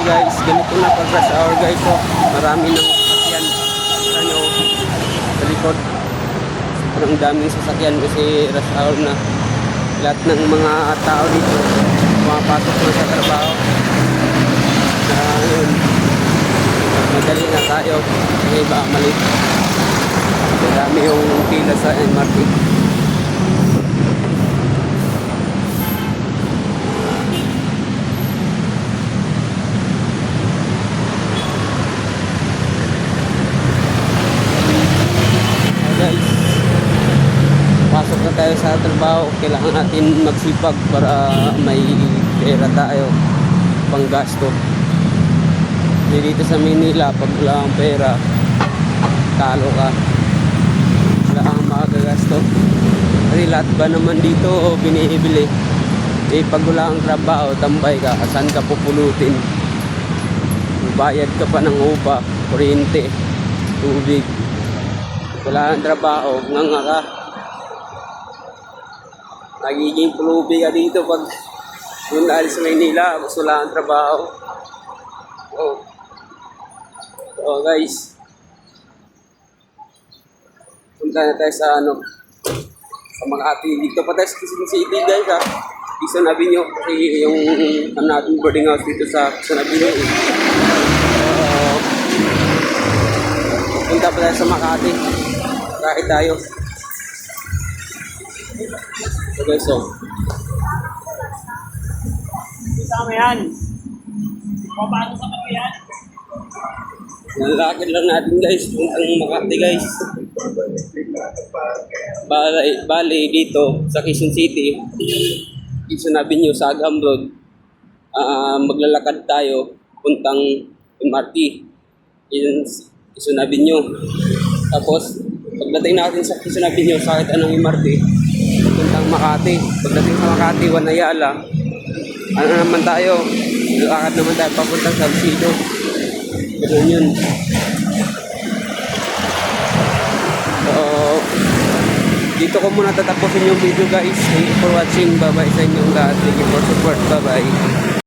guys, ganito na pag rush hour guys. So, marami ng sasakyan ano, sa likod. Sobrang daming sasakyan kasi rush hour na. Lahat ng mga tao dito pumapasok na sa trabaho. Yun, madali na tayo kasi iba malit. Marami yung pila sa MRT. Guys, pasok na tayo sa trabaho. Kailangan natin magsipag para may pera tayo pang gasto. Dito sa Manila, pag wala kang pera, talo ka, wala kang makagasto. Kasi lahat ba naman dito binibili? Pag wala kang trabaho, tambay ka, saan ka pupulutin? Bayad ka pa ng upa, kuryente, tubig. Wala kang trabaho, nganga ka. Nagiging pulubi ka dito pag yung dahil sa Maynila, gusto wala kang trabaho. So guys, punta na tayo sa sa Makati. Dito pa tayo sa Quezon City guys ha. Quezon Avenue kasi yung natin boarding house dito sa Quezon Avenue. Punta pa tayo sa Makati. Kahit tayo. So guys, Kasama yan. Paano sa kapihan? nalakad lang natin guys, puntang Makati guys. Bali dito sa Quezon City, Quezon Avenue sa Agam Road. Maglalakad tayo puntang MRT Quezon Avenue. Tapos pagdating natin sa Quezon Avenue, sakit anong MRT puntang Makati. Pagdating sa Makati, Wanayala, ano naman tayo, lakad naman tayo papuntang Salcido. Ganun yun. So, dito ko muna tatapusin yung video guys. Thank you for watching. Bye bye sa inyong lahat. Thank you for support. Bye bye.